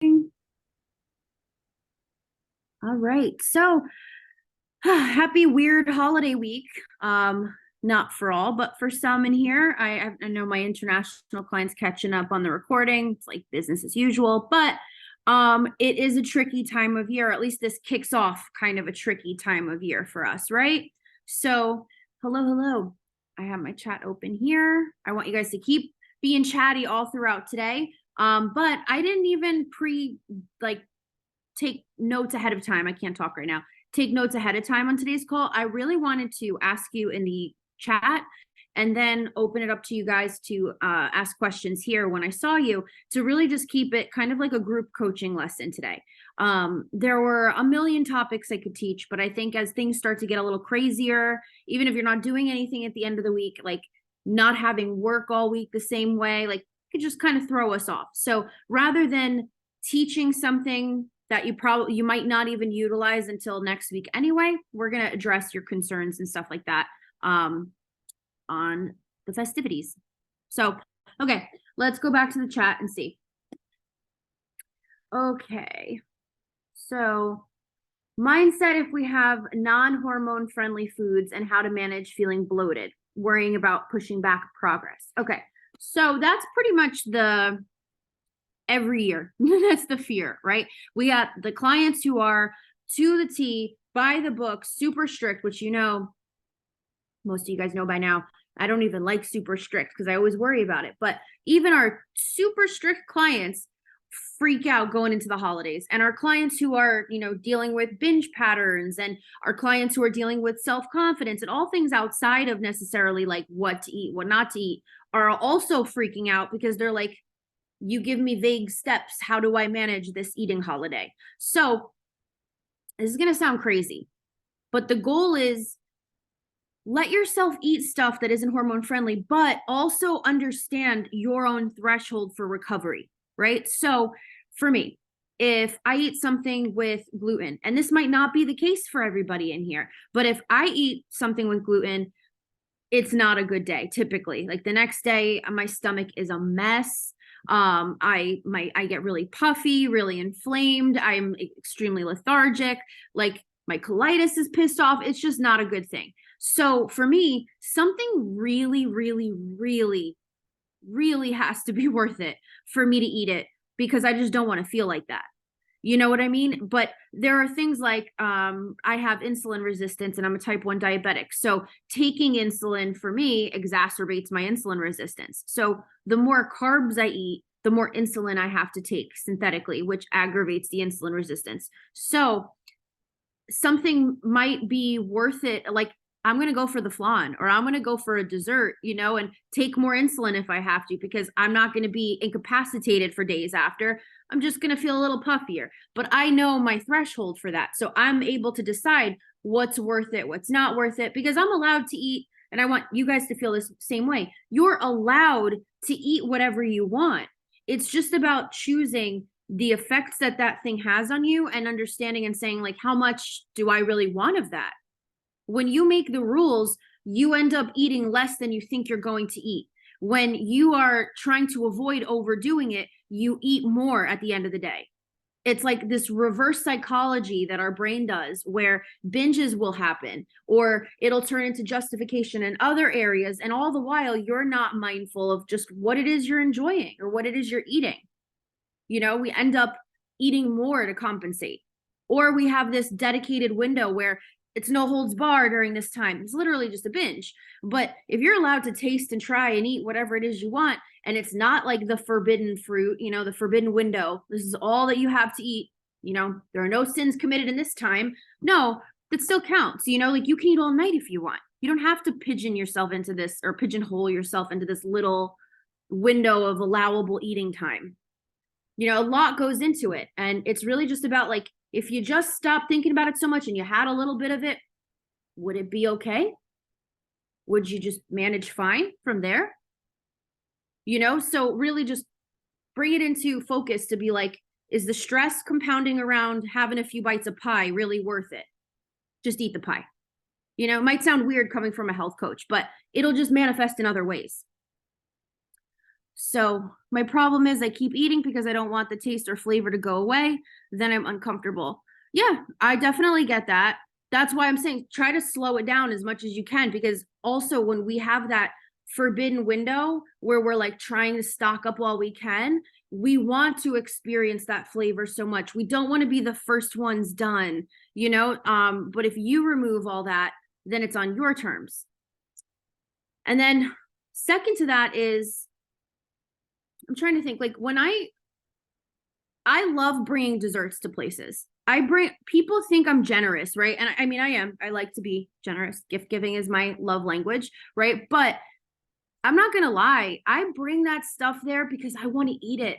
All right. So happy weird holiday week. Not for all, but for some in here. I know my international clients catching up on the recording. It's like business as usual, but it is a tricky time of year. At least this kicks off kind of a tricky time of year for us, right? So hello. I have my chat open here. I want you guys to keep being chatty all throughout today. But I didn't even take notes ahead of time. I can't talk right now. Take notes ahead of time on today's call. I really wanted to ask you in the chat and then open it up to you guys to ask questions here when I saw you, to really just keep it kind of like a group coaching lesson today. There were a million topics I could teach, but I think as things start to get a little crazier, even if you're not doing anything at the end of the week, like not having work all week the same way, like it could just kind of throw us off. So rather than teaching something that you might not even utilize until next week anyway, we're going to address your concerns and stuff like that on the festivities. So, okay, let's go back to the chat and see. Okay, so mindset if we have non-hormone friendly foods and how to manage feeling bloated, worrying about pushing back progress. Okay, so that's pretty much the every year. That's the fear, right? We got the clients who are to the T, by the book, super strict, which most of you guys know by now. I don't even like super strict because I always worry about it. But even our super strict clients freak out going into the holidays. And our clients who are, dealing with binge patterns, and our clients who are dealing with self-confidence and all things outside of necessarily like what to eat, what not to eat, are also freaking out because they're like, you give me vague steps. How do I manage this eating holiday? So this is going to sound crazy, but the goal is let yourself eat stuff that isn't hormone friendly, but also understand your own threshold for recovery, right? So for me, if I eat something with gluten, and this might not be the case for everybody in here, but if I eat something with gluten, it's not a good day typically. Like the next day, my stomach is a mess. I get really puffy, really inflamed. I'm extremely lethargic. Like my colitis is pissed off. It's just not a good thing. So for me, something really, really, really, really has to be worth it for me to eat it, because I just don't want to feel like that. You know what I mean? But there are things like I have insulin resistance and I'm a type 1 diabetic. So taking insulin for me exacerbates my insulin resistance. So the more carbs I eat, the more insulin I have to take synthetically, which aggravates the insulin resistance. So something might be worth it. Like I'm going to go for the flan, or I'm going to go for a dessert, and take more insulin if I have to, because I'm not going to be incapacitated for days after. I'm just going to feel a little puffier, but I know my threshold for that. So I'm able to decide what's worth it, what's not worth it, because I'm allowed to eat. And I want you guys to feel this same way. You're allowed to eat whatever you want. It's just about choosing the effects that that thing has on you and understanding and saying, like, how much do I really want of that? When you make the rules, you end up eating less than you think you're going to eat. When you are trying to avoid overdoing it, you eat more at the end of the day. It's like this reverse psychology that our brain does, where binges will happen or it'll turn into justification in other areas. And all the while, you're not mindful of just what it is you're enjoying or what it is you're eating. We end up eating more to compensate. Or we have this dedicated window where it's no holds bar during this time. It's literally just a binge. But if you're allowed to taste and try and eat whatever it is you want, and it's not like the forbidden fruit, the forbidden window, this is all that you have to eat, there are no sins committed in this time. No, that still counts. Like you can eat all night if you want. You don't have to pigeon yourself into this, or pigeonhole yourself into this little window of allowable eating time. A lot goes into it. And it's really just about, like, if you just stop thinking about it so much and you had a little bit of it, would it be okay? Would you just manage fine from there? So really just bring it into focus to be like, is the stress compounding around having a few bites of pie really worth it? Just eat the pie. It might sound weird coming from a health coach, but it'll just manifest in other ways. So my problem is I keep eating because I don't want the taste or flavor to go away. Then I'm uncomfortable. Yeah, I definitely get that. That's why I'm saying try to slow it down as much as you can, because also when we have that forbidden window where we're like trying to stock up while we can, we want to experience that flavor so much. We don't want to be the first ones done, you know? But if you remove all that, then it's on your terms. And then second to that is, I'm trying to think, like when I love bringing desserts to places. People think I'm generous, right? And I mean, I am. I like to be generous. Gift giving is my love language, right? But I'm not going to lie. I bring that stuff there because I want to eat it.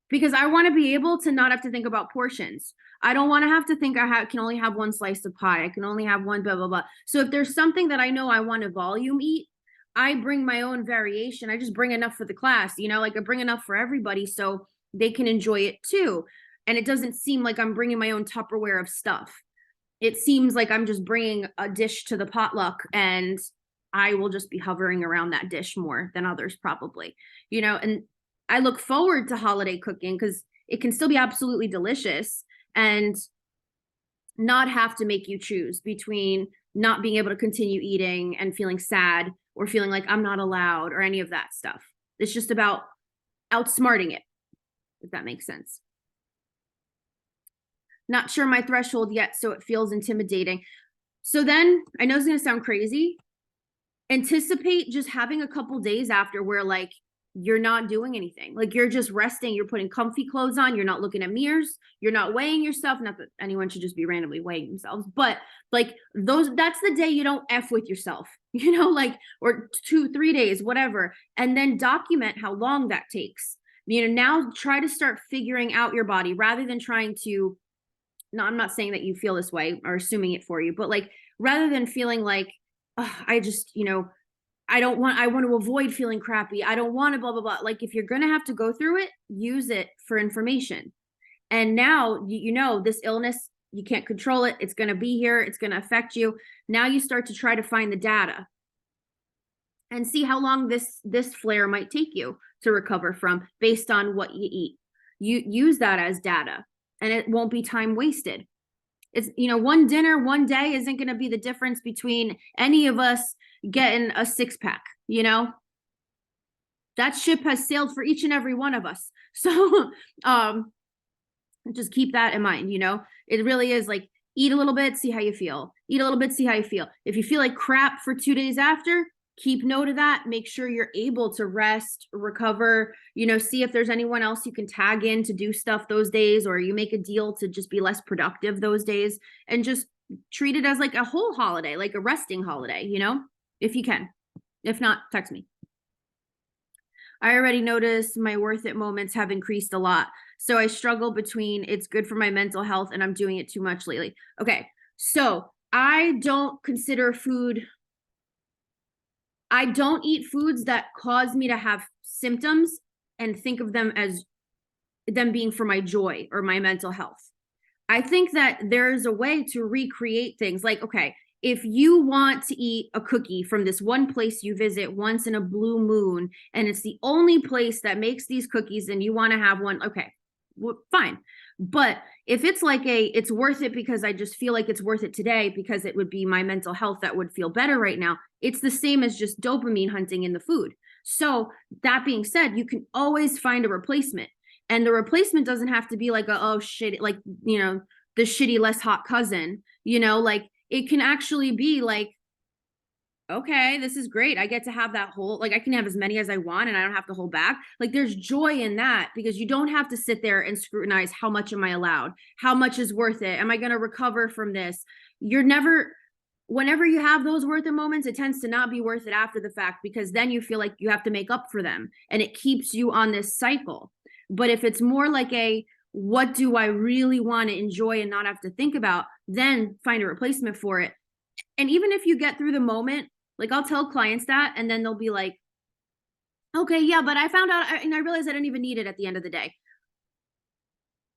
Because I want to be able to not have to think about portions. I don't want to have to think can only have one slice of pie. I can only have one blah, blah, blah. So if there's something that I know I want to volume eat, I bring my own variation. I just bring enough for the class, you know, like I bring enough for everybody so they can enjoy it too. And it doesn't seem like I'm bringing my own Tupperware of stuff. It seems like I'm just bringing a dish to the potluck, and I will just be hovering around that dish more than others probably, you know. And I look forward to holiday cooking because it can still be absolutely delicious and not have to make you choose between not being able to continue eating and feeling sad or feeling like I'm not allowed or any of that stuff. It's just about outsmarting it, if that makes sense. Not sure my threshold yet, so it feels intimidating. So then I know it's going to sound crazy. Anticipate just having a couple days after where like you're not doing anything. Like you're just resting, you're putting comfy clothes on, you're not looking at mirrors, you're not weighing yourself. Not that anyone should just be randomly weighing themselves, but like that's the day you don't F with yourself, you know, like, or 2-3 days, whatever. And then document how long that takes. You know, now try to start figuring out your body rather than trying to, no, I'm not saying that you feel this way or assuming it for you, but like, rather than feeling like, oh, I just, you know, I want to avoid feeling crappy. I don't want to blah, blah, blah. Like if you're going to have to go through it, use it for information. And now, you know, this illness, you can't control it. It's going to be here. It's going to affect you. Now you start to try to find the data and see how long this flare might take you to recover from based on what you eat. You use that as data and it won't be time wasted. It's, you know, one dinner, one day isn't going to be the difference between any of us getting a 6-pack, you know? That ship has sailed for each and every one of us. So just keep that in mind, you know? It really is like eat a little bit, see how you feel. Eat a little bit, see how you feel. If you feel like crap for 2 days after, keep note of that. Make sure you're able to rest, recover, you know, see if there's anyone else you can tag in to do stuff those days, or you make a deal to just be less productive those days, and just treat it as like a whole holiday, like a resting holiday, you know, if you can. If not, text me. I already noticed my worth it moments have increased a lot. So I struggle between it's good for my mental health and I'm doing it too much lately. Okay. So I don't eat foods that cause me to have symptoms and think of them as them being for my joy or my mental health. I think that there's a way to recreate things. Like, okay, if you want to eat a cookie from this one place you visit once in a blue moon, and it's the only place that makes these cookies and you want to have one, okay, well, fine. But if it's like it's worth it because I just feel like it's worth it today because it would be my mental health that would feel better right now, it's the same as just dopamine hunting in the food. So that being said, you can always find a replacement. And the replacement doesn't have to be like oh shit, like, you know, the shitty less hot cousin, you know, like it can actually be like, okay, this is great. I get to have that whole, like I can have as many as I want and I don't have to hold back. Like there's joy in that because you don't have to sit there and scrutinize how much am I allowed? How much is worth it? Am I going to recover from this? Whenever you have those worth it moments, it tends to not be worth it after the fact because then you feel like you have to make up for them and it keeps you on this cycle. But if it's more like what do I really want to enjoy and not have to think about, then find a replacement for it. And even if you get through the moment, like I'll tell clients that, and then they'll be like, okay, yeah, but I found out and I realized I didn't even need it at the end of the day.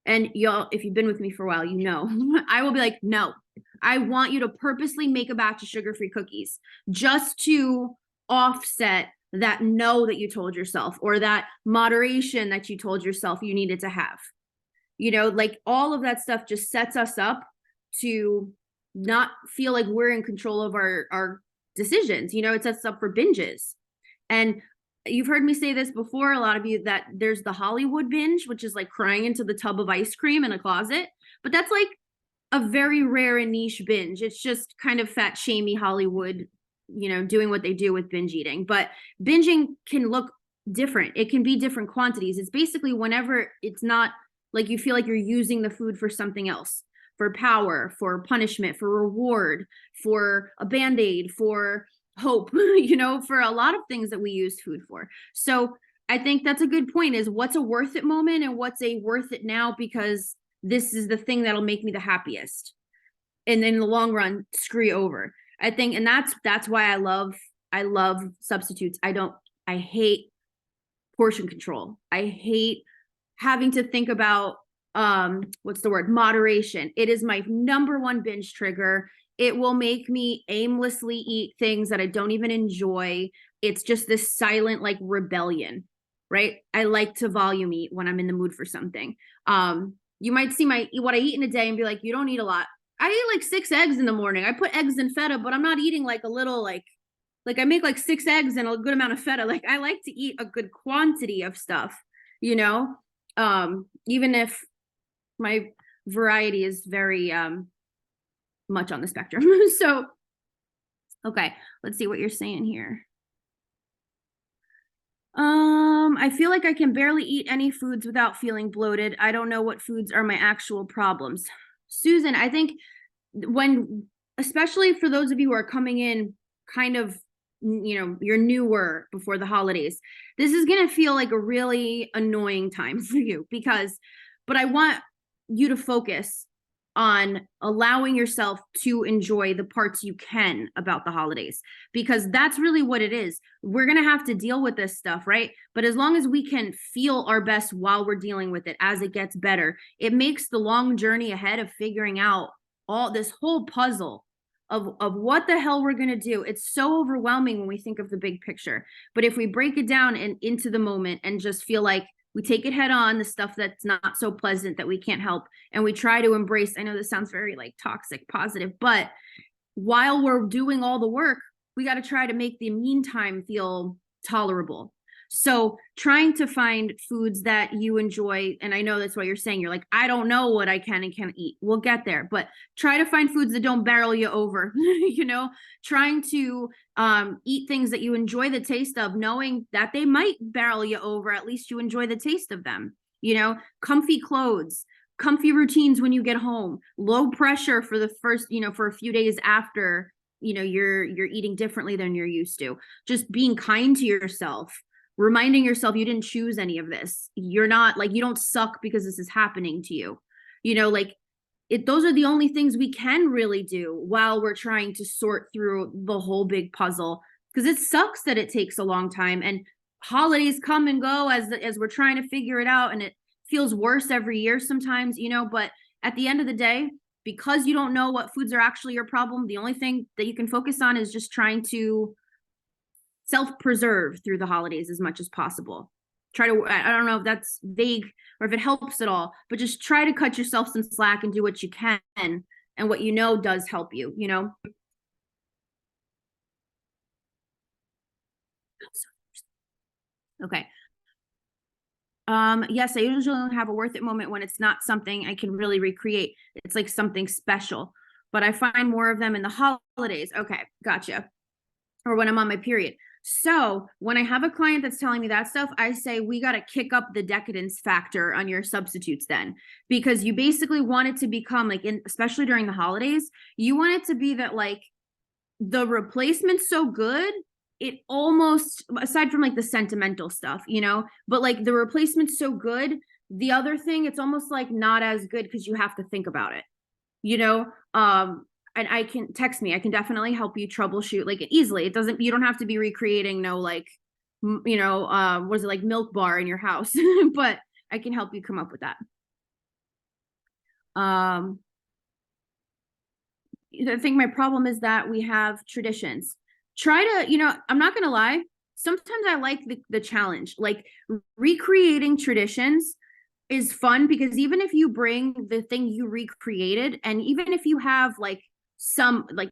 And y'all, if you've been with me for a while, you know, I will be like, no, I want you to purposely make a batch of sugar-free cookies just to offset that no that you told yourself, or that moderation that you told yourself you needed to have. Like all of that stuff just sets us up to not feel like we're in control of our decisions. It sets us up for binges. And you've heard me say this before, a lot of you, that there's the Hollywood binge, which is like crying into the tub of ice cream in a closet. But that's like a very rare and niche binge. It's just kind of fat shamey Hollywood, doing what they do with binge eating. But binging can look different. It can be different quantities. It's basically whenever it's not like you feel like you're using the food for something else, for power, for punishment, for reward, for a band-aid, for hope, for a lot of things that we use food for. So I think that's a good point, is what's a worth it moment and what's a worth it now because this is the thing that'll make me the happiest. And in the long run, screw you over. I think, and that's why I love substitutes. I hate portion control. I hate having to think about what's the word? Moderation. It is my number one binge trigger. It will make me aimlessly eat things that I don't even enjoy. It's just this silent like rebellion, right? I like to volume eat when I'm in the mood for something. You might see what I eat in a day and be like, you don't eat a lot. I eat like 6 eggs in the morning. I put eggs in feta, but I'm not eating like a little like I make like 6 eggs and a good amount of feta. Like I like to eat a good quantity of stuff, even if my variety is very much on the spectrum. So, okay, let's see what you're saying here. I feel like I can barely eat any foods without feeling bloated. I don't know what foods are my actual problems. Susan, I think especially for those of you who are coming in kind of, you're newer before the holidays, this is going to feel like a really annoying time for you but I want you to focus on allowing yourself to enjoy the parts you can about the holidays, because that's really what it is. We're going to have to deal with this stuff, right? But as long as we can feel our best while we're dealing with it, as it gets better, it makes the long journey ahead of figuring out all this whole puzzle of what the hell we're going to do. It's so overwhelming when we think of the big picture. But if we break it down and into the moment and just feel like we take it head on, the stuff that's not so pleasant that we can't help, and we try to embrace, I know this sounds very like toxic positive, but while we're doing all the work, we got to try to make the meantime feel tolerable. So trying to find foods that you enjoy, and I know that's what you're saying, you're like, I don't know what I can and can't eat. We'll get there, but try to find foods that don't barrel you over, trying to eat things that you enjoy the taste of, knowing that they might barrel you over, at least you enjoy the taste of them, comfy clothes, comfy routines when you get home, low pressure for the first, for a few days after, you're eating differently than you're used to, just being kind to yourself, reminding yourself you didn't choose any of this. You're not like, you don't suck because this is happening to you. Those are the only things we can really do while we're trying to sort through the whole big puzzle, because it sucks that it takes a long time and holidays come and go as we're trying to figure it out, and it feels worse every year sometimes, but at the end of the day, because you don't know what foods are actually your problem, the only thing that you can focus on is just trying to self-preserve through the holidays as much as possible. I don't know if that's vague or if it helps at all, but just try to cut yourself some slack and do what you can and what does help you, Okay. Yes, I usually don't have a worth it moment when it's not something I can really recreate. It's like something special, but I find more of them in the holidays. Okay, gotcha. Or when I'm on my period. So when I have a client that's telling me that stuff, I say, we got to kick up the decadence factor on your substitutes then, because you basically want it to become like, especially during the holidays, you want it to be that like the replacement's so good, it almost, aside from like the sentimental stuff, but like the replacement's so good, the other thing, it's almost like not as good because you have to think about it, and I can text me. I can definitely help you troubleshoot like easily. You don't have to be recreating what is it, like Milk Bar in your house, but I can help you come up with that. I think my problem is that we have traditions. Try to, I'm not going to lie. sometimes I like the challenge. Like recreating traditions is fun because even if you bring the thing you recreated, and even if you have like some like,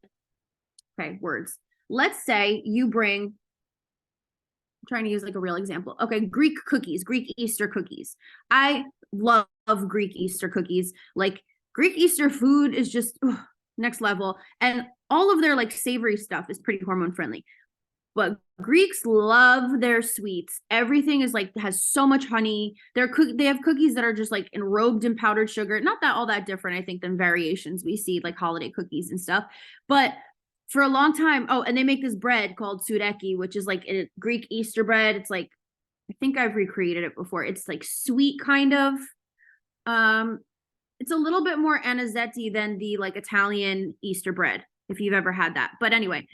okay, words. Let's say you bring, I'm trying to use like a real example. Okay, Greek cookies, Greek Easter cookies. I love Greek Easter cookies. Like Greek Easter food is just next level. And all of their like savory stuff is pretty hormone friendly. But Greeks love their sweets. Everything is like has so much honey. They have cookies that are just like enrobed in powdered sugar. Not that all that different, I think, than variations we see like holiday cookies and stuff. But for a long time, oh, and they make this bread called soureki, which is like a Greek Easter bread. It's like, I think I've recreated it before. It's like sweet kind of. Um, it's a little bit more anisetti than the like Italian Easter bread, if you've ever had that. But anyway,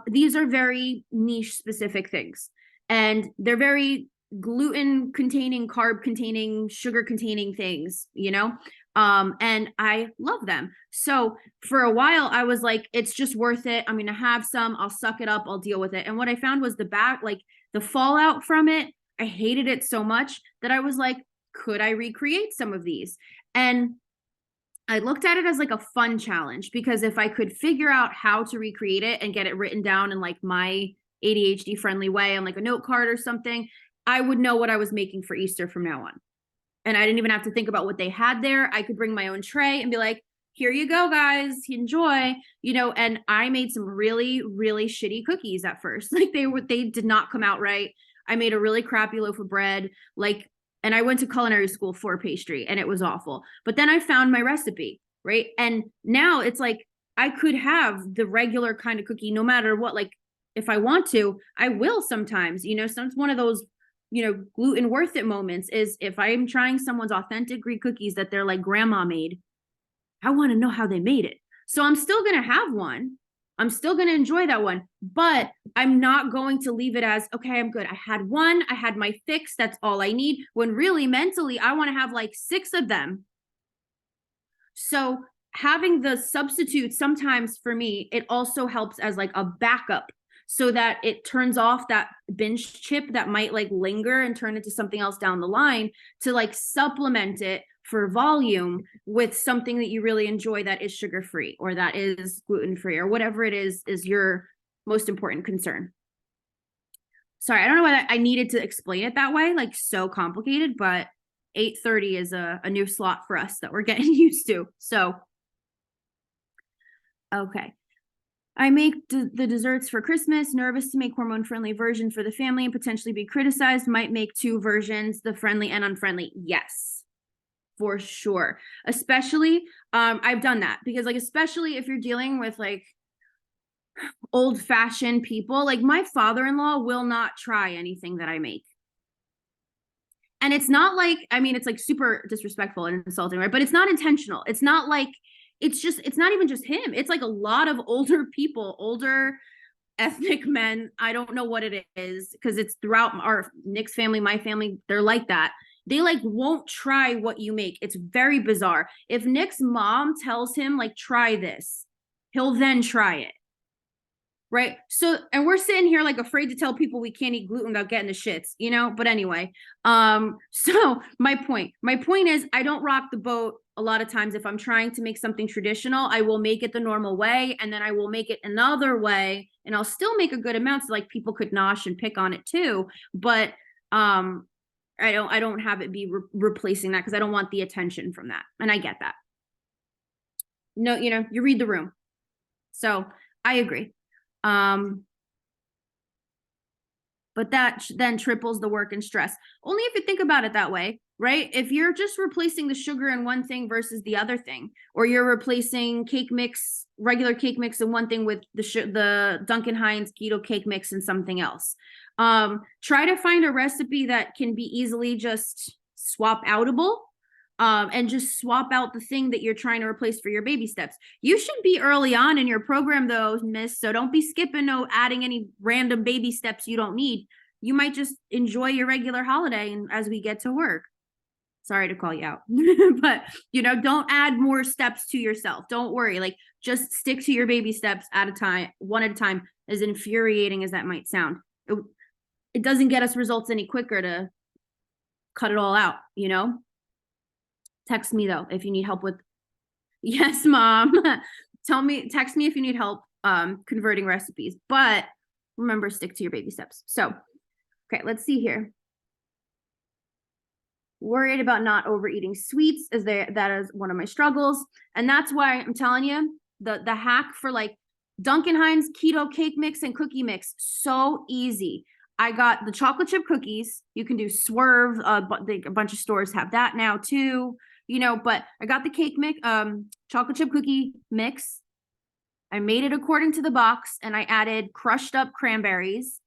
these are very niche specific things, and they're very gluten containing, carb containing, sugar containing things, you know? And I love them. So for a while I was like, it's just worth it. I'm going to have some, I'll suck it up, I'll deal with it. And what I found was like the fallout from it, I hated it so much that I was like, could I recreate some of these? And I looked at it as like a fun challenge because if I could figure out how to recreate it and get it written down in like my ADHD friendly way on like a note card or something, I would know what I was making for Easter from now on. And I didn't even have to think about what they had there. I could bring my own tray and be like, here you go, guys, enjoy, you know. And I made some really, really shitty cookies at first. Like they did not come out right. I made a really crappy loaf of bread. Like, and I went to culinary school for pastry and it was awful. But then I found my recipe, right? And now it's like I could have the regular kind of cookie no matter what. Like if I want to, I will sometimes, you know, some one of those, you know, gluten worth it moments is if I'm trying someone's authentic Greek cookies that they're like grandma made, I want to know how they made it. So I'm still going to have one. I'm still going to enjoy that one, but I'm not going to leave it as, okay, I'm good. I had one, I had my fix. That's all I need. When really mentally, I want to have like 6 of them. So having the substitute sometimes for me, it also helps as like a backup so that it turns off that binge chip that might like linger and turn into something else down the line to like supplement it for volume with something that you really enjoy that is sugar-free or that is gluten-free or whatever it is your most important concern. Sorry, I don't know why I needed to explain it that way, like so complicated, but 8:30 is a new slot for us that we're getting used to. So, okay. I make the desserts for Christmas, nervous to make hormone-friendly version for the family and potentially be criticized, might make 2 versions, the friendly and unfriendly. Yes, for sure. Especially, I've done that because like, especially if you're dealing with like old-fashioned people, like my father-in-law will not try anything that I make. And it's not like, I mean, it's like super disrespectful and insulting, right? But it's not intentional. It's not like, it's not even just him. It's like a lot of older people, older ethnic men. I don't know what it is because it's throughout our Nick's family, my family, they're like that. They like won't try what you make. It's very bizarre. If Nick's mom tells him like, try this, he'll then try it. Right. So, and we're sitting here like afraid to tell people we can't eat gluten without getting the shits, you know, but anyway, so my point is I don't rock the boat a lot of times. If I'm trying to make something traditional, I will make it the normal way and then I will make it another way and I'll still make a good amount. So like people could nosh and pick on it too, but, I don't have it be replacing that because I don't want the attention from that. And I get that. No, you know, you read the room. So I agree. But that then triples the work and stress. Only if you think about it that way, right? If you're just replacing the sugar in one thing versus the other thing, or you're replacing cake mix, regular cake mix in one thing with the Duncan Hines keto cake mix and something else. Try to find a recipe that can be easily just swap outable. And just swap out the thing that you're trying to replace for your baby steps. You should be early on in your program though, miss. So don't be skipping adding any random baby steps you don't need. You might just enjoy your regular holiday and as we get to work. Sorry to call you out, but you know, don't add more steps to yourself. Don't worry. Like just stick to your baby steps at a time, one at a time, as infuriating as that might sound. it doesn't get us results any quicker to cut it all out, you know? Text me though if you need help with, yes, mom. Text me if you need help converting recipes, but remember, stick to your baby steps. So, okay, let's see here. Worried about not overeating sweets that is one of my struggles. And that's why I'm telling you, the hack for like Duncan Hines keto cake mix and cookie mix, so easy. I got the chocolate chip cookies. You can do Swerve, but a bunch of stores have that now too, you know, but I got the cake mix, chocolate chip cookie mix. I made it according to the box, and I added crushed up cranberries,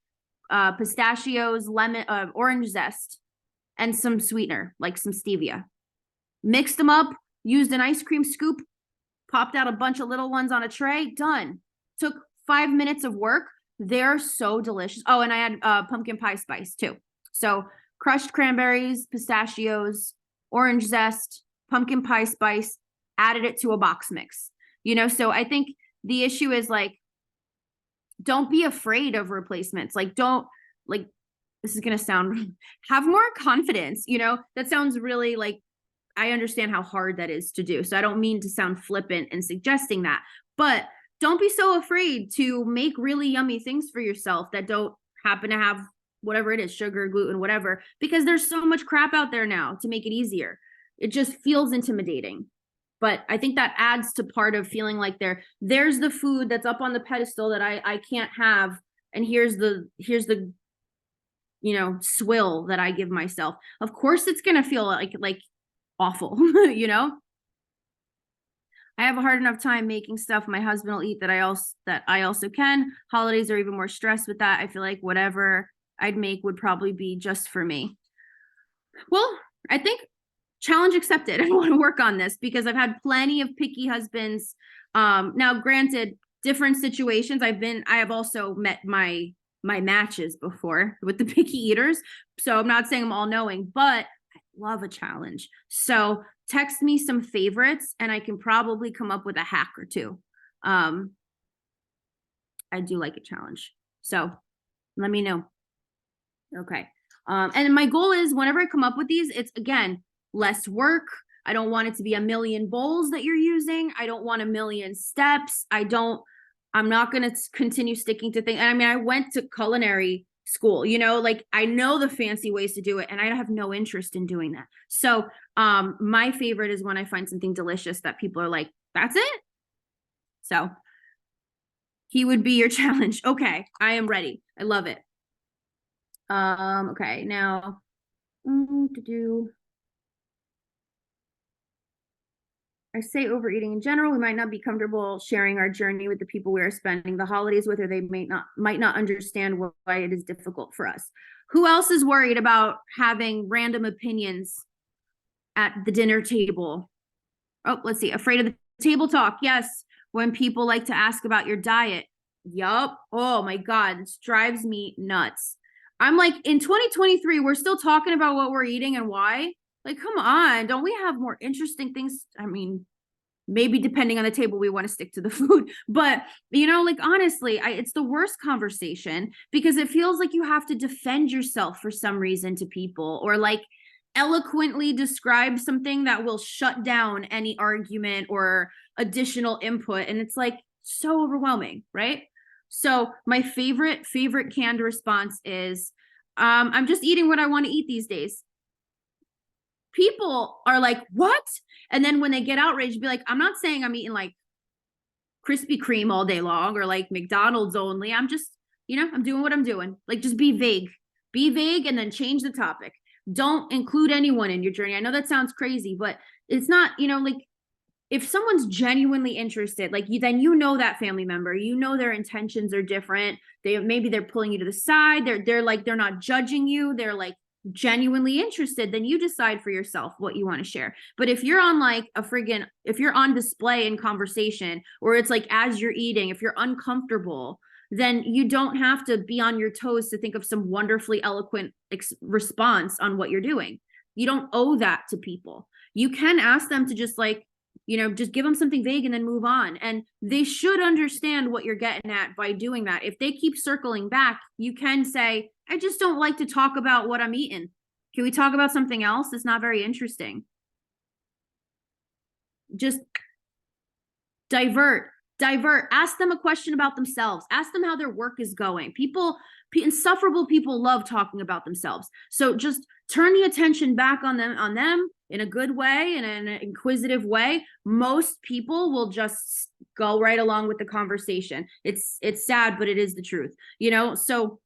pistachios, lemon, orange zest, and some sweetener, like some stevia. Mixed them up, used an ice cream scoop, popped out a bunch of little ones on a tray, done. Took 5 minutes of work. They're so delicious. Oh, and I had pumpkin pie spice too. So crushed cranberries, pistachios, orange zest, pumpkin pie spice, added it to a box mix. You know, so I think the issue is like, don't be afraid of replacements. Like, don't, like, this is going to sound, have more confidence, you know, that sounds really like, I understand how hard that is to do. So I don't mean to sound flippant in suggesting that, but don't be so afraid to make really yummy things for yourself that don't happen to have whatever it is, sugar, gluten, whatever, because there's so much crap out there now to make it easier. It just feels intimidating. But I think that adds to part of feeling like there's the food that's up on the pedestal that I can't have. And here's the, you know, swill that I give myself. Of course it's going to feel like awful, you know? I have a hard enough time making stuff my husband will eat that I also can. Holidays are even more stressed with that. I feel like whatever I'd make would probably be just for me. Well, I think challenge accepted. I want to work on this because I've had plenty of picky husbands. Now, granted, different situations. I have also met my matches before with the picky eaters. So I'm not saying I'm all knowing, but I love a challenge. So text me some favorites and I can probably come up with a hack or two. I do like a challenge. So let me know. Okay. And my goal is whenever I come up with these, it's again, less work. I don't want it to be a million bowls that you're using. I don't want a million steps. I'm not going to continue sticking to things. And I mean, I went to culinary school, you know, like I know the fancy ways to do it and I have no interest in doing that. So, my favorite is when I find something delicious that people are like, that's it. So he would be your challenge. Okay. I am ready. I love it. Okay. Now, I say overeating in general, we might not be comfortable sharing our journey with the people we are spending the holidays with, or they might not understand why it is difficult for us. Who else is worried about having random opinions at the dinner table? Oh, let's see. Afraid of the table talk. Yes. When people like to ask about your diet. Yup. Oh my God. This drives me nuts. I'm like, in 2023, we're still talking about what we're eating and why. Like, come on, don't we have more interesting things? I mean, maybe depending on the table, we want to stick to the food, but you know, like honestly, it's the worst conversation because it feels like you have to defend yourself for some reason to people or like eloquently describe something that will shut down any argument or additional input. And it's like so overwhelming, right? So my favorite canned response is, I'm just eating what I want to eat these days. People are like, what? And then when they get outraged, be like, I'm not saying I'm eating like Krispy Kreme all day long or like McDonald's only. I'm just, you know, I'm doing what I'm doing. Like, just be vague and then change the topic. Don't include anyone in your journey. I know that sounds crazy, but it's not, you know, like if someone's genuinely interested, like then you know that family member, you know their intentions are different. Maybe they're pulling you to the side. They're like, they're not judging you. They're like genuinely interested, then you decide for yourself what you want to share. But if you're on like if you're on display in conversation, or it's like as you're eating, if you're uncomfortable, then you don't have to be on your toes to think of some wonderfully eloquent response on what you're doing. You don't owe that to people. You can ask them to just like, you know, just give them something vague and then move on. And they should understand what you're getting at by doing that. If they keep circling back, you can say, I just don't like to talk about what I'm eating. Can we talk about something else? It's not very interesting. Just divert. Ask them a question about themselves. Ask them how their work is going. Insufferable people love talking about themselves. So just turn the attention back on them in a good way, in an inquisitive way. Most people will just go right along with the conversation. It's sad, but it is the truth, So,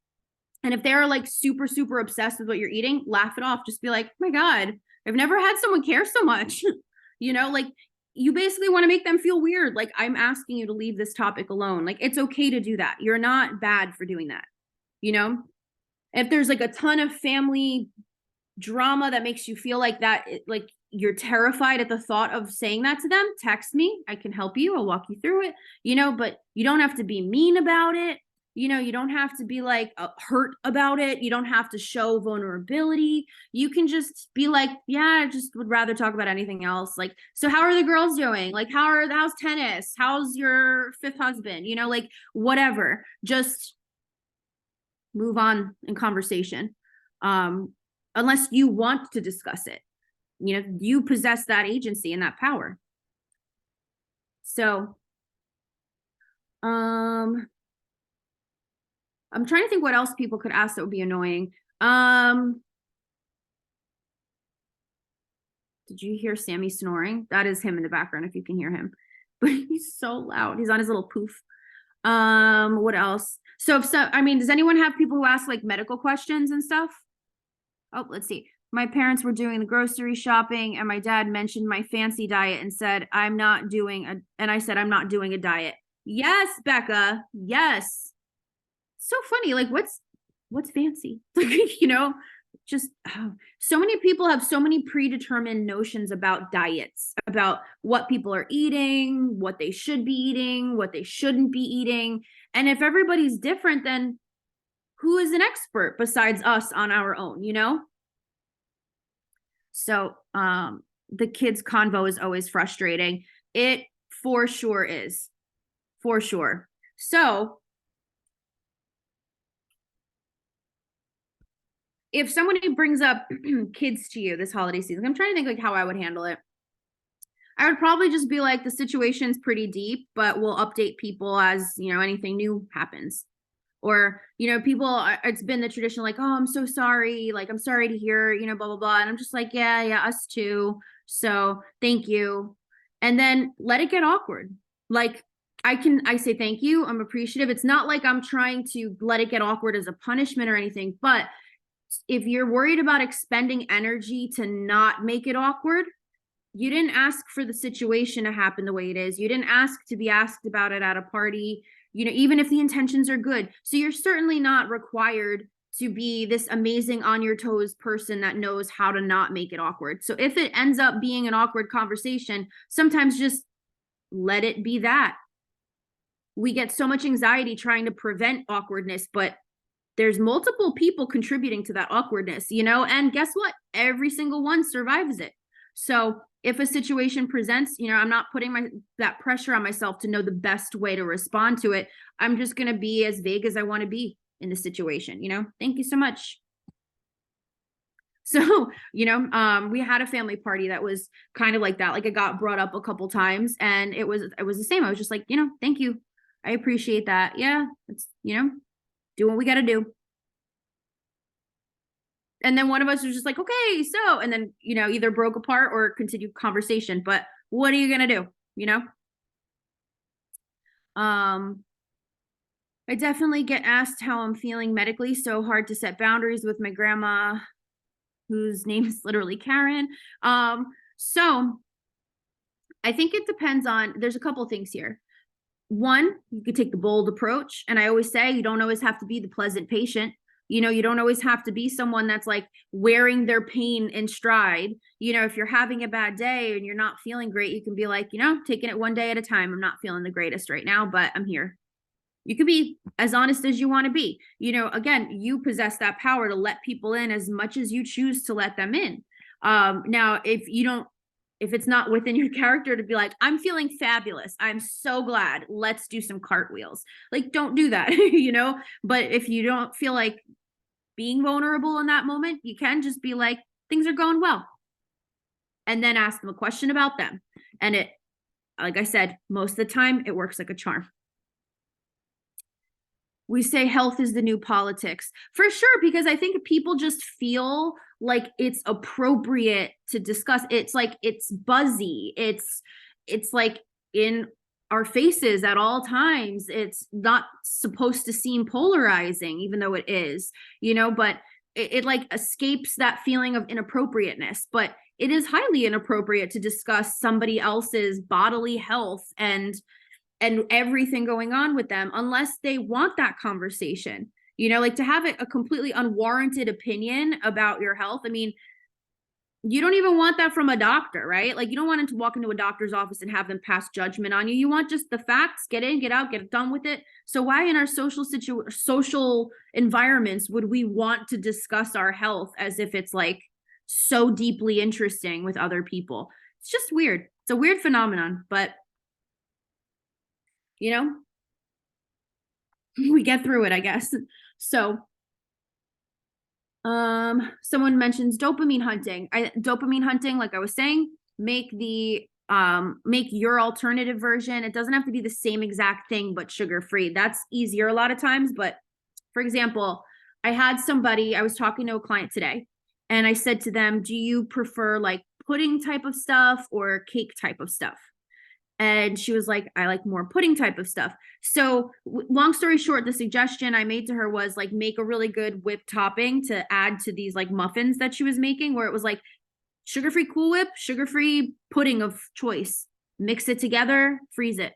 and if they're like super, super obsessed with what you're eating, laugh it off. Just be like, oh my God, I've never had someone care so much. Like you basically want to make them feel weird. Like, I'm asking you to leave this topic alone. Like, it's okay to do that. You're not bad for doing that. If there's like a ton of family drama that makes you feel like that, like you're terrified at the thought of saying that to them, text me. I can help you. I'll walk you through it, but you don't have to be mean about it. You don't have to be like hurt about it. You don't have to show vulnerability. You can just be like, yeah, I just would rather talk about anything else. Like, so how are the girls doing? Like, how's tennis? How's your fifth husband? Like whatever, just move on in conversation. Unless you want to discuss it, you possess that agency and that power. So, I'm trying to think what else people could ask that would be annoying. Did you hear Sammy snoring? That is him in the background, if you can hear him. But he's so loud. He's on his little poof. What else? Does anyone have people who ask like medical questions and stuff? Oh, let's see. My parents were doing the grocery shopping and my dad mentioned my fancy diet and said, I said, I'm not doing a diet. Yes, Becca. Yes. So funny. Like what's fancy? So many people have so many predetermined notions about diets, about what people are eating, what they should be eating, what they shouldn't be eating. And if everybody's different, then who is an expert besides us on our own, So the kids' convo is always frustrating. It for sure is. For sure. So if somebody brings up kids to you this holiday season, I'm trying to think like how I would handle it. I would probably just be like, the situation's pretty deep, but we'll update people as, anything new happens. Or, people, it's been the tradition like, oh, I'm so sorry. Like, I'm sorry to hear, blah, blah, blah. And I'm just like, yeah, us too. So thank you. And then let it get awkward. Like, I say thank you. I'm appreciative. It's not like I'm trying to let it get awkward as a punishment or anything. But if you're worried about expending energy to not make it awkward, you didn't ask for the situation to happen the way it is. You didn't ask to be asked about it at a party, even if the intentions are good. So you're certainly not required to be this amazing on your toes person that knows how to not make it awkward. So if it ends up being an awkward conversation, sometimes just let it be that. We get so much anxiety trying to prevent awkwardness, but there's multiple people contributing to that awkwardness, and guess what? Every single one survives it. So if a situation presents, I'm not putting that pressure on myself to know the best way to respond to it. I'm just going to be as vague as I want to be in the situation, Thank you so much. So, we had a family party that was kind of like that. Like it got brought up a couple times and it was the same. I was just like, thank you. I appreciate that. Yeah. It's, do what we got to do. And then one of us was just like, okay, so, and then, either broke apart or continued conversation, but what are you going to do? I definitely get asked how I'm feeling medically. So hard to set boundaries with my grandma, whose name is literally Karen. So I think it depends on, there's a couple things here. One, you could take the bold approach. And I always say, you don't always have to be the pleasant patient. You don't always have to be someone that's like wearing their pain in stride. If you're having a bad day and you're not feeling great, you can be like, taking it one day at a time. I'm not feeling the greatest right now, but I'm here. You can be as honest as you want to be. Again, you possess that power to let people in as much as you choose to let them in. Now, if it's not within your character to be like, I'm feeling fabulous, I'm so glad, let's do some cartwheels. Like, don't do that, But if you don't feel like being vulnerable in that moment, you can just be like, things are going well. And then ask them a question about them. And it, like I said, most of the time it works like a charm. We say health is the new politics for sure, because I think people just feel like it's appropriate to discuss. It's like, it's buzzy. It's like in our faces at all times. It's not supposed to seem polarizing, even though it is, but it like escapes that feeling of inappropriateness. But it is highly inappropriate to discuss somebody else's bodily health and everything going on with them unless they want that conversation. Like to have a completely unwarranted opinion about your health. I mean, you don't even want that from a doctor, right? Like you don't want to walk into a doctor's office and have them pass judgment on you. You want just the facts, get in, get out, get done with it. So why in our social environments would we want to discuss our health as if it's like so deeply interesting with other people? It's just weird. It's a weird phenomenon, but we get through it, I guess. So, someone mentions dopamine hunting. Dopamine hunting, like I was saying, make your alternative version. It doesn't have to be the same exact thing, but sugar-free. That's easier a lot of times. But for example, I was talking to a client today, and I said to them, do you prefer like pudding type of stuff or cake type of stuff? And she was like, I like more pudding type of stuff. So long story short, the suggestion I made to her was like, make a really good whipped topping to add to these like muffins that she was making, where it was like sugar-free Cool Whip, sugar-free pudding of choice, mix it together, freeze it.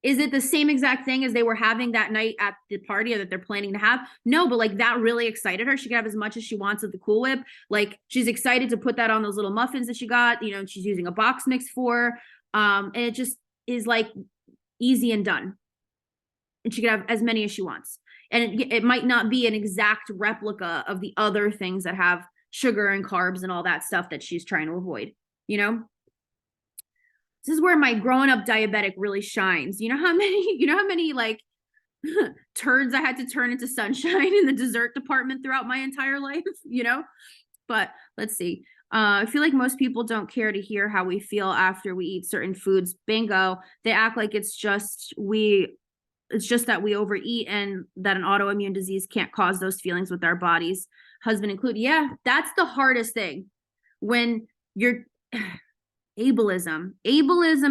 Is it the same exact thing as they were having that night at the party or that they're planning to have? No, but like that really excited her. She could have as much as she wants of the Cool Whip. Like she's excited to put that on those little muffins that she got, she's using a box mix for. And it just is like easy and done. And she could have as many as she wants. And it might not be an exact replica of the other things that have sugar and carbs and all that stuff that she's trying to avoid, This is where my growing up diabetic really shines. You know how many like turds I had to turn into sunshine in the dessert department throughout my entire life, But let's see. I feel like most people don't care to hear how we feel after we eat certain foods. Bingo. They act like it's just that we overeat and that an autoimmune disease can't cause those feelings with our bodies, husband included. Yeah, that's the hardest thing. When you're ableism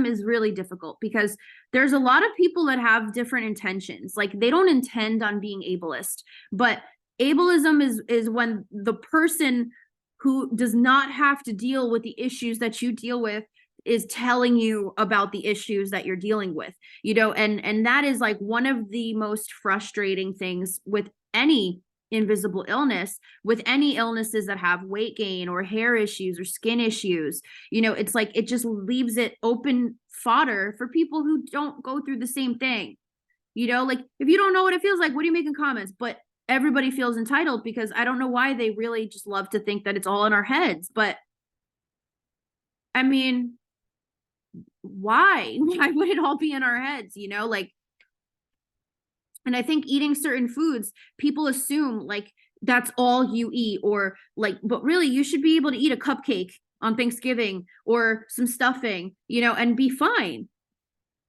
is really difficult because there's a lot of people that have different intentions. Like they don't intend on being ableist, but ableism is when the person who does not have to deal with the issues that you deal with is telling you about the issues that you're dealing with, and that is like one of the most frustrating things with any invisible illness, with any illnesses that have weight gain or hair issues or skin issues. It's like it just leaves it open fodder for people who don't go through the same thing. Like if you don't know what it feels like, what are you making comments? But everybody feels entitled because I don't know why they really just love to think that it's all in our heads. But I mean, why would it all be in our heads? Like, and I think eating certain foods, people assume like that's all you eat, or like, but really you should be able to eat a cupcake on Thanksgiving or some stuffing, and be fine.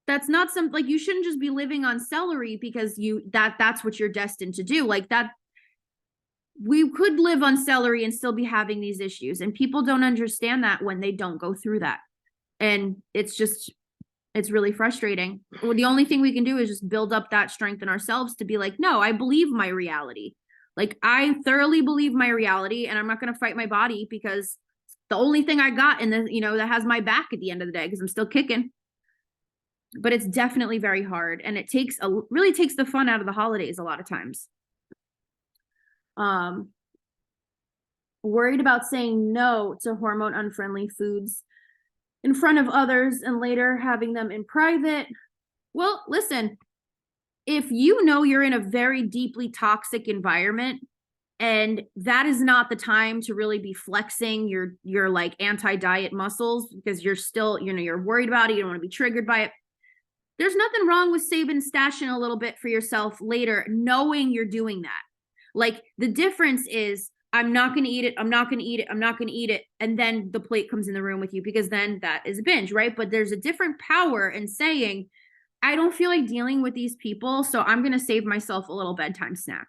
That's not like you shouldn't just be living on celery because that's what you're destined to do. Like that, we could live on celery and still be having these issues, and people don't understand that when they don't go through that. And it's really frustrating. Well, the only thing we can do is just build up that strength in ourselves to be like, no, I believe my reality. Like I thoroughly believe my reality, and I'm not going to fight my body because the only thing I got in the, that has my back at the end of the day, because I'm still kicking. But it's definitely very hard, and it really takes the fun out of the holidays a lot of times. Worried about saying no to hormone unfriendly foods in front of others and later having them in private. Well, listen, if you're in a very deeply toxic environment and that is not the time to really be flexing your like anti-diet muscles because you're still, you're worried about it, you don't want to be triggered by it. There's nothing wrong with saving, stashing a little bit for yourself later, knowing you're doing that. Like the difference is I'm not going to eat it. I'm not going to eat it. I'm not going to eat it. And then the plate comes in the room with you, because then that is a binge, right? But there's a different power in saying, I don't feel like dealing with these people, so I'm going to save myself a little bedtime snack.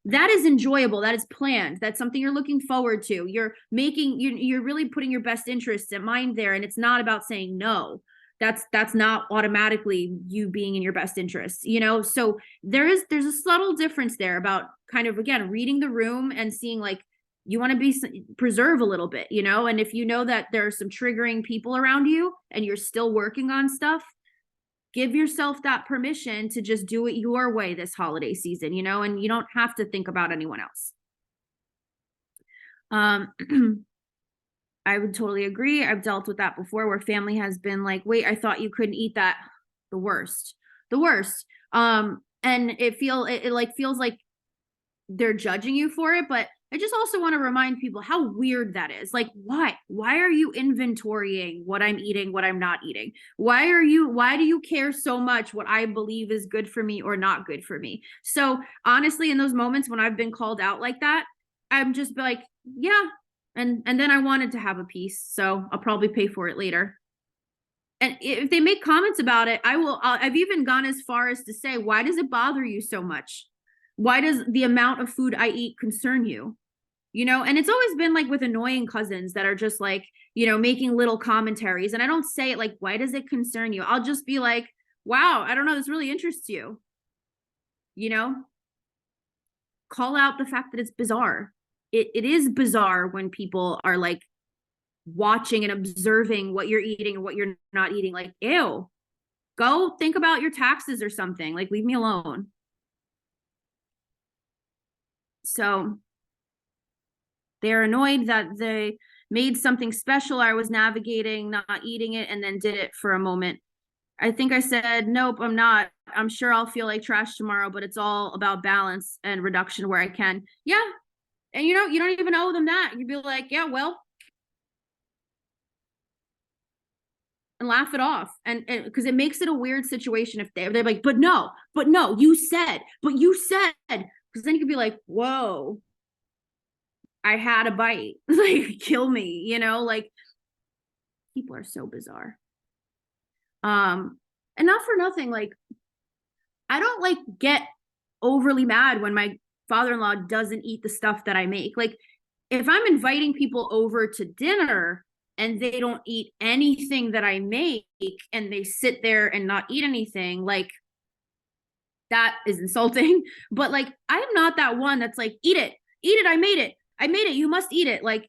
That is enjoyable. That is planned. That's something you're looking forward to. You're really putting your best interests in mind there. And it's not about saying no. That's not automatically you being in your best interests, So there's a subtle difference there about kind of, again, reading the room and seeing like, you want to preserve a little bit, and if you know that there are some triggering people around you and you're still working on stuff, give yourself that permission to just do it your way this holiday season, and you don't have to think about anyone else. I would totally agree. I've dealt with that before where family has been like, wait, I thought you couldn't eat that. The worst. And it feels like they're judging you for it, but I just also want to remind people how weird that is. Like, why are you inventorying what I'm eating, what I'm not eating? Why do you care so much what I believe is good for me or not good for me? So honestly, in those moments when I've been called out like that, I'm just like, yeah. And then I wanted to have a piece, so I'll probably pay for it later. And if they make comments about it, I've even gone as far as to say, why does it bother you so much? Why does the amount of food I eat concern you? And it's always been like with annoying cousins that are just like, making little commentaries. And I don't say it like, why does it concern you? I'll just be like, wow, I don't know, this really interests you. Call out the fact that it's bizarre. It is bizarre when people are like watching and observing what you're eating and what you're not eating. Like, ew, go think about your taxes or something. Like, leave me alone. So they're annoyed that they made something special. I was navigating not eating it and then did it for a moment. I think I said, nope, I'm not. I'm sure I'll feel like trash tomorrow, but it's all about balance and reduction where I can. Yeah. And you don't even owe them that. You'd be like, yeah, well, and laugh it off. And because it makes it a weird situation if they're like, but no, you said, because then you could be like, whoa, I had a bite, like kill me, like people are so bizarre. And not for nothing, like I don't like get overly mad when my father-in-law doesn't eat the stuff that I make. Like if I'm inviting people over to dinner and they don't eat anything that I make and they sit there and not eat anything, like that is insulting. But like I'm not that one that's like, eat it, I made it, you must eat it. Like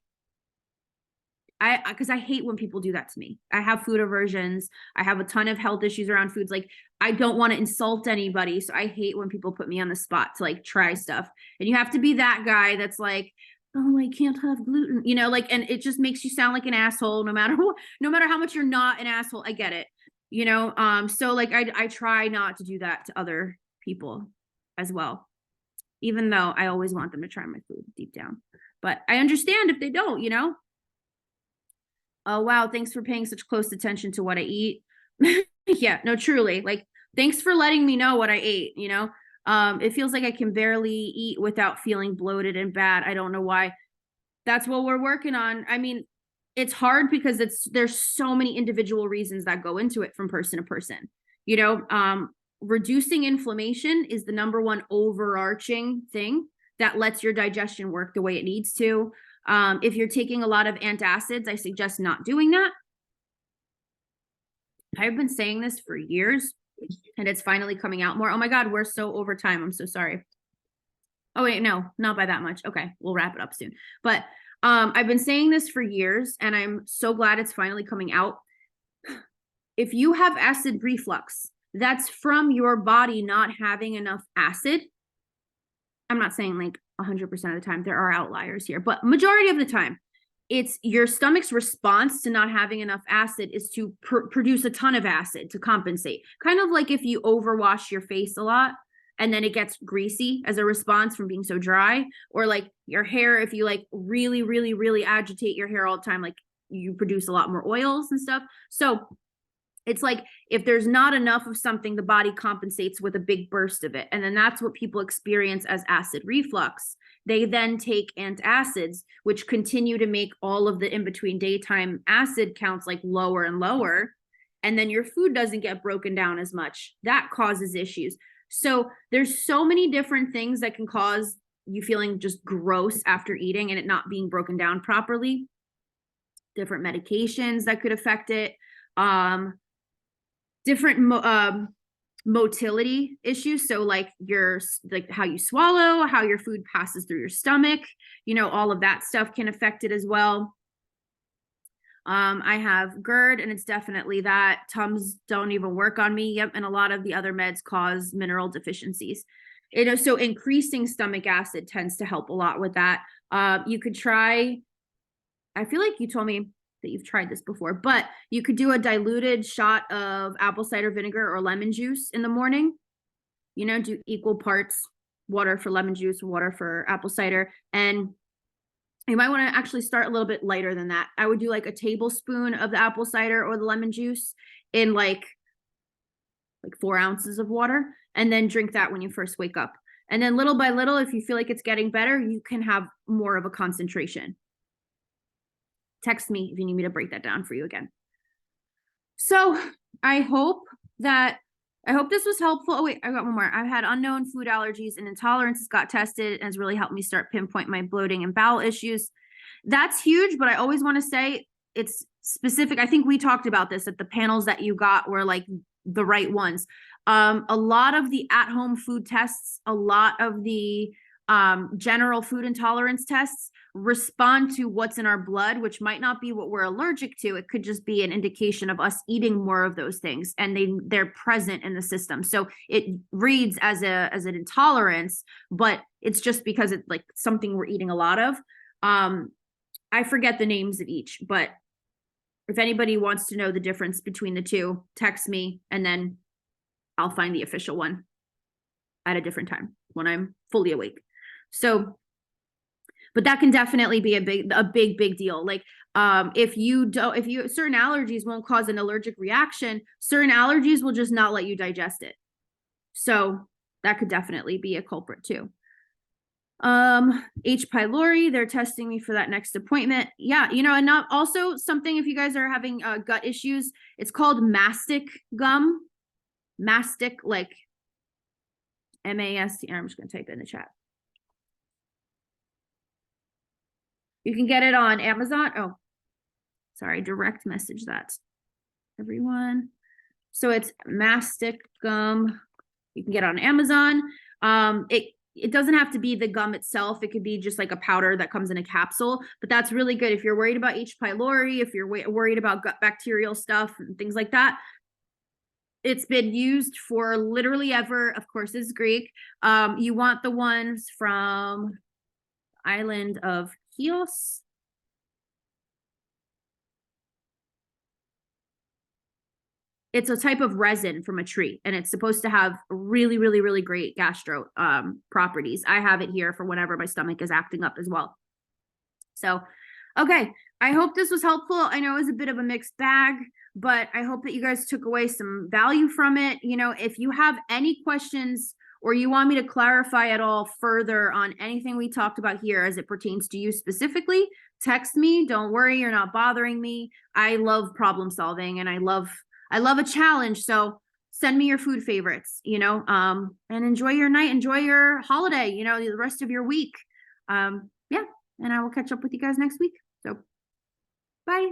because I hate when people do that to me. I have food aversions. I have a ton of health issues around foods. Like I don't want to insult anybody. So I hate when people put me on the spot to like try stuff. And you have to be that guy that's like, oh, I can't have gluten, like, and it just makes you sound like an asshole no matter what, no matter how much you're not an asshole. I get it, so like I try not to do that to other people as well, even though I always want them to try my food deep down. But I understand if they don't, Oh, wow. Thanks for paying such close attention to what I eat. Yeah, no, truly. Like, thanks for letting me know what I ate, it feels like I can barely eat without feeling bloated and bad. I don't know why. That's what we're working on. I mean, it's hard because there's so many individual reasons that go into it from person to person. Reducing inflammation is the number one overarching thing that lets your digestion work the way it needs to. If you're taking a lot of antacids, I suggest not doing that. I've been saying this for years and it's finally coming out more. Oh my God, we're so over time. I'm so sorry. Oh wait, no, not by that much. Okay, we'll wrap it up soon. But I've been saying this for years and I'm so glad it's finally coming out. If you have acid reflux, that's from your body not having enough acid. I'm not saying like 100% of the time, there are outliers here, but majority of the time, it's your stomach's response to not having enough acid is to produce a ton of acid to compensate. Kind of like if you overwash your face a lot and then it gets greasy as a response from being so dry, or like your hair, if you like really, really, really agitate your hair all the time, like you produce a lot more oils and stuff. So It's like if there's not enough of something, the body compensates with a big burst of it. And then that's what people experience as acid reflux. They then take antacids, which continue to make all of the in-between daytime acid counts like lower and lower. And then your food doesn't get broken down as much. That causes issues. So there's so many different things that can cause you feeling just gross after eating and it not being broken down properly. Different medications that could affect it. Different motility issues. So like how you swallow, how your food passes through your stomach, all of that stuff can affect it as well. I have GERD and it's definitely that. Tums don't even work on me. Yep. And a lot of the other meds cause mineral deficiencies. So increasing stomach acid tends to help a lot with that. You could try, I feel like you told me that you've tried this before, but you could do a diluted shot of apple cider vinegar or lemon juice in the morning. Do equal parts water for lemon juice, water for apple cider. And you might want to actually start a little bit lighter than that. I would do like a tablespoon of the apple cider or the lemon juice in like 4 ounces of water, and then drink that when you first wake up. And then little by little, if you feel like it's getting better, you can have more of a concentration. Text me if you need me to break that down for you again. So I hope this was helpful. Oh wait, I got one more. I've had unknown food allergies and intolerances, got tested, and has really helped me start pinpoint my bloating and bowel issues. That's huge, but I always want to say it's specific. I think we talked about this, that the panels that you got were like the right ones. A lot of the at-home food tests, a lot of the general food intolerance tests respond to what's in our blood, which might not be what we're allergic to. It could just be an indication of us eating more of those things, and they're present in the system. So it reads as an intolerance, but it's just because it's like something we're eating a lot of. I forget the names of each, but if anybody wants to know the difference between the two, text me and then I'll find the official one at a different time when I'm fully awake. So, but that can definitely be a big deal. Like, if certain allergies won't cause an allergic reaction, certain allergies will just not let you digest it. So that could definitely be a culprit too. H. pylori, they're testing me for that next appointment. Yeah, and not also something, if you guys are having gut issues, it's called mastic gum. Mastic, like M-A-S-T. I'm just going to type it in the chat. You can get it on Amazon. Oh, sorry, direct message that, everyone. So it's mastic gum. You can get it on Amazon. It doesn't have to be the gum itself. It could be just like a powder that comes in a capsule, but that's really good if you're worried about H. pylori, if you're worried about gut bacterial stuff and things like that. It's been used for literally ever. Of course, it's Greek. You want the ones from island of Chios. It's a type of resin from a tree, and it's supposed to have really, really, really great gastro properties. I have it here for whenever my stomach is acting up as well. So, okay. I hope this was helpful. I know it was a bit of a mixed bag, but I hope that you guys took away some value from it. If you have any questions or you want me to clarify at all further on anything we talked about here as it pertains to you specifically, text me. Don't worry, you're not bothering me. I love problem solving and I love a challenge. So send me your food favorites, and enjoy your night, enjoy your holiday, the rest of your week. Yeah. And I will catch up with you guys next week. So bye.